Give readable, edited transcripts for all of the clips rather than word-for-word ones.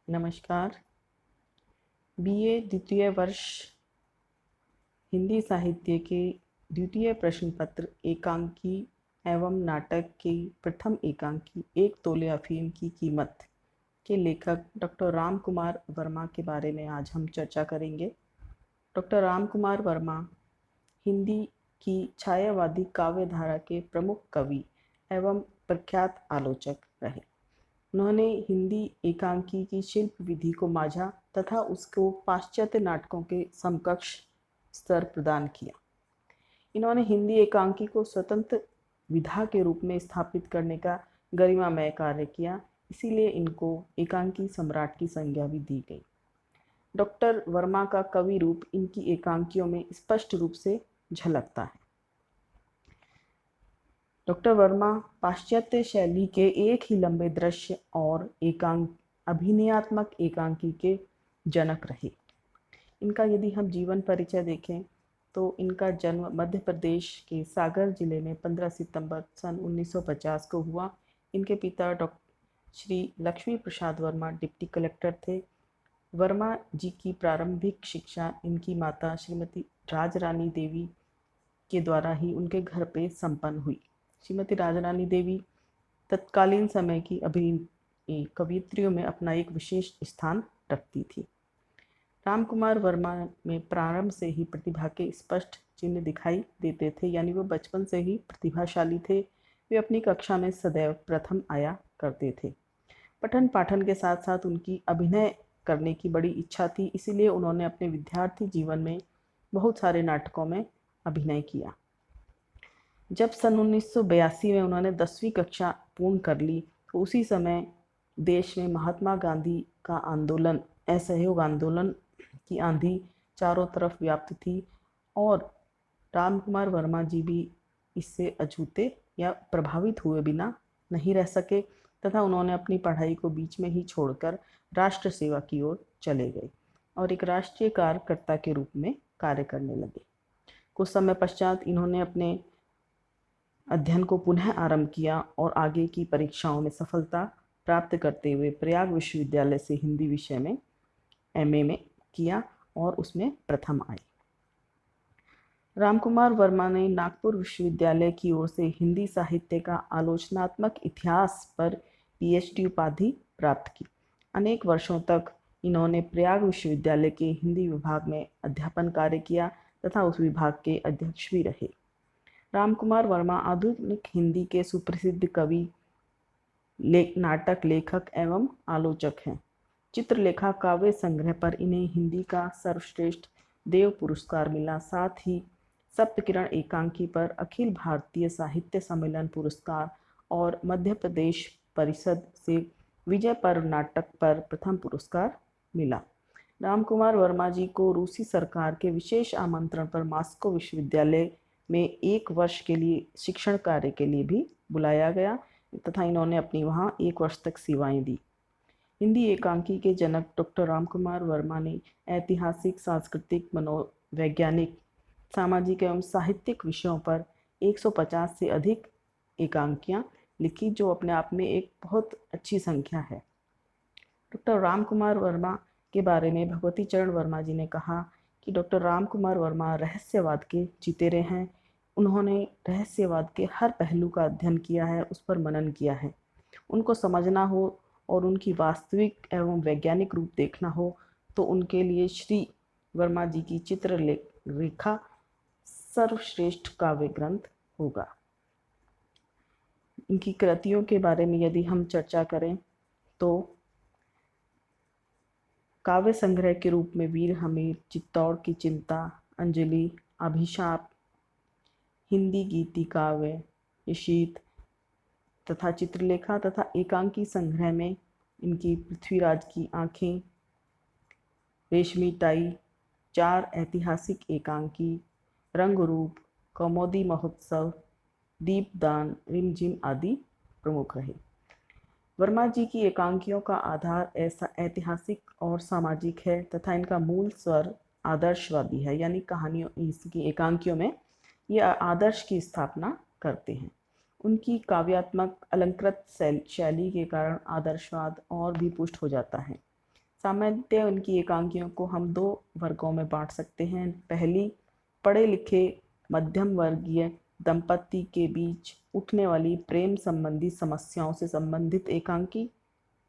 नमस्कार। बीए द्वितीय वर्ष हिंदी साहित्य के द्वितीय प्रश्न पत्र एकांकी एवं नाटक की प्रथम एकांकी एक तोले अफीम की कीमत के लेखक डॉक्टर राम कुमार वर्मा के बारे में आज हम चर्चा करेंगे। डॉक्टर राम कुमार वर्मा हिंदी की छायावादी काव्य धारा के प्रमुख कवि एवं प्रख्यात आलोचक रहे। उन्होंने हिंदी एकांकी की शिल्प विधि को मांझा तथा उसको पाश्चात्य नाटकों के समकक्ष स्तर प्रदान किया। इन्होंने हिंदी एकांकी को स्वतंत्र विधा के रूप में स्थापित करने का गरिमामय कार्य किया, इसीलिए इनको एकांकी सम्राट की संज्ञा भी दी गई। डॉक्टर वर्मा का कवि रूप इनकी एकांकियों में स्पष्ट रूप से झलकता है। डॉक्टर वर्मा पाश्चात्य शैली के एक ही लंबे दृश्य और अभिनयात्मक एकांकी के जनक रहे। इनका यदि हम जीवन परिचय देखें तो इनका जन्म मध्य प्रदेश के सागर जिले में 15 सितंबर सन 1950 को हुआ। इनके पिता डॉक्टर श्री लक्ष्मी प्रसाद वर्मा डिप्टी कलेक्टर थे। वर्मा जी की प्रारंभिक शिक्षा इनकी माता श्रीमती राजरानी देवी के द्वारा ही उनके घर पे संपन्न हुई। श्रीमती राजरानी देवी तत्कालीन समय की कवियत्रियों में अपना एक विशेष स्थान रखती थी। राम कुमार वर्मा में प्रारंभ से ही प्रतिभा के स्पष्ट चिन्ह दिखाई देते थे, यानी वो बचपन से ही प्रतिभाशाली थे। वे अपनी कक्षा में सदैव प्रथम आया करते थे। पठन पाठन के साथ साथ उनकी अभिनय करने की बड़ी इच्छा थी, इसीलिए उन्होंने अपने विद्यार्थी जीवन में बहुत सारे नाटकों में अभिनय किया। जब सन 1982 में उन्होंने 10वीं कक्षा पूर्ण कर ली तो उसी समय देश में महात्मा गांधी का आंदोलन, असहयोग आंदोलन की आंधी चारों तरफ व्याप्त थी और राम कुमार वर्मा जी भी इससे अछूते या प्रभावित हुए बिना नहीं रह सके तथा उन्होंने अपनी पढ़ाई को बीच में ही छोड़कर राष्ट्र सेवा की ओर चले गए और एक राष्ट्रीय कार्यकर्ता के रूप में कार्य करने लगे। कुछ समय पश्चात इन्होंने अपने अध्ययन को पुनः आरंभ किया और आगे की परीक्षाओं में सफलता प्राप्त करते हुए प्रयाग विश्वविद्यालय से हिंदी विषय में एमए में किया और उसमें प्रथम आए। रामकुमार वर्मा ने नागपुर विश्वविद्यालय की ओर से हिंदी साहित्य का आलोचनात्मक इतिहास पर पीएचडी उपाधि प्राप्त की। अनेक वर्षों तक इन्होंने प्रयाग विश्वविद्यालय के हिंदी विभाग में अध्यापन कार्य किया तथा उस विभाग के अध्यक्ष भी रहे। रामकुमार वर्मा आधुनिक हिंदी के सुप्रसिद्ध कवि, नाटक लेखक एवं आलोचक हैं। चित्रलेखा काव्य संग्रह पर इन्हें हिंदी का सर्वश्रेष्ठ देव पुरस्कार मिला। साथ ही सप्तकिरण एकांकी पर अखिल भारतीय साहित्य सम्मेलन पुरस्कार और मध्य प्रदेश परिषद से विजय पर्व नाटक पर प्रथम पुरस्कार मिला। रामकुमार वर्मा जी को रूसी सरकार के विशेष आमंत्रण पर मॉस्को विश्वविद्यालय में 1 वर्ष के लिए शिक्षण कार्य के लिए भी बुलाया गया तथा इन्होंने अपनी वहाँ 1 वर्ष तक सेवाएं दी। हिंदी एकांकी के जनक डॉक्टर रामकुमार वर्मा ने ऐतिहासिक, सांस्कृतिक, मनोवैज्ञानिक, सामाजिक एवं साहित्यिक विषयों पर 150 से अधिक एकांकियाँ लिखी, जो अपने आप में एक बहुत अच्छी संख्या है। डॉक्टर रामकुमार वर्मा के बारे में भगवती चरण वर्मा जी ने कहा कि डॉक्टर रामकुमार वर्मा रहस्यवाद के चितेरे हैं। उन्होंने रहस्यवाद के हर पहलू का अध्ययन किया है, उस पर मनन किया है। उनको समझना हो और उनकी वास्तविक एवं वैज्ञानिक रूप देखना हो तो उनके लिए श्री वर्मा जी की चित्ररेखा सर्वश्रेष्ठ काव्य ग्रंथ होगा। इनकी कृतियों के बारे में यदि हम चर्चा करें तो काव्य संग्रह के रूप में वीर हमीर, चित्तौड़ की चिंता, अंजलि, अभिशाप, हिंदी गीति काव्य, ईशित तथा चित्रलेखा तथा एकांकी संग्रह में इनकी पृथ्वीराज की आँखें, रेशमी टाई, 4 ऐतिहासिक एकांकी, रंगरूप, कौमुदी महोत्सव, दीपदान, रिमझिम आदि प्रमुख रहे। वर्मा जी की एकांकियों का आधार ऐसा ऐतिहासिक और सामाजिक है तथा इनका मूल स्वर आदर्शवादी है, यानी कहानियों इसकी एकांकियों में ये आदर्श की स्थापना करते हैं। उनकी काव्यात्मक अलंकृत शैली के कारण आदर्शवाद और भी पुष्ट हो जाता है। सामान्यतः उनकी एकांकियों को हम दो वर्गों में बांट सकते हैं। पहली, पढ़े लिखे मध्यम वर्गीय दंपति के बीच उठने वाली प्रेम संबंधी समस्याओं से संबंधित एकांकी,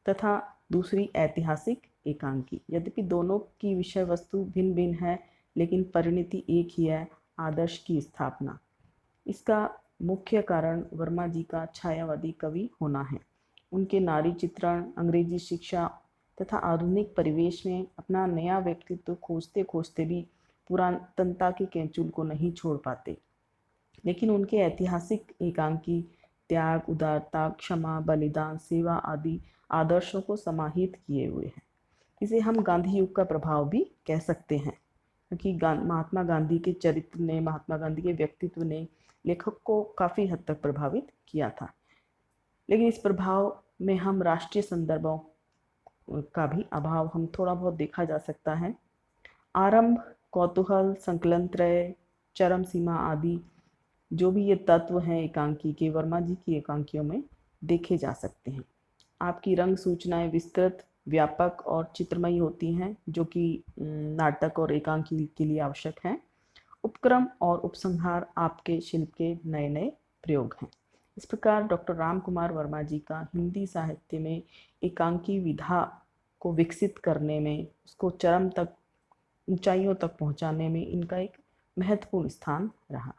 तथा दूसरी ऐतिहासिक एकांकी। यद्यपि दोनों की विषय वस्तु भिन्न भिन्न है, लेकिन परिणति एक ही है, आदर्श की स्थापना। इसका मुख्य कारण वर्मा जी का छायावादी कवि होना है। उनके नारी चित्रण, अंग्रेजी शिक्षा तथा आधुनिक परिवेश में अपना नया व्यक्तित्व खोजते खोजते भी पुरातनता के कैंचुल को नहीं छोड़ पाते। लेकिन उनके ऐतिहासिक एकांकी त्याग, उदारता, क्षमा, बलिदान, सेवा आदि आदर्शों को समाहित किए हुए हैं। इसे हम गांधी युग का प्रभाव भी कह सकते हैं, क्योंकि महात्मा गांधी के चरित्र ने, महात्मा गांधी के व्यक्तित्व ने लेखक को काफ़ी हद तक प्रभावित किया था। लेकिन इस प्रभाव में हम राष्ट्रीय संदर्भों का भी अभाव हम थोड़ा बहुत देखा जा सकता है। आरंभ, कौतूहल, संकलन त्रय, चरम सीमा आदि जो भी ये तत्व हैं एकांकी के, वर्मा जी की एकांकियों में देखे जा सकते हैं। आपकी रंग सूचनाएं विस्तृत, व्यापक और चित्रमयी होती हैं, जो कि नाटक और एकांकी के लिए आवश्यक हैं। उपक्रम और उपसंहार आपके शिल्प के नए नए प्रयोग हैं। इस प्रकार डॉक्टर राम कुमार वर्मा जी का हिंदी साहित्य में एकांकी विधा को विकसित करने में, उसको चरम तक, ऊंचाइयों तक पहुंचाने में इनका एक महत्वपूर्ण स्थान रहा।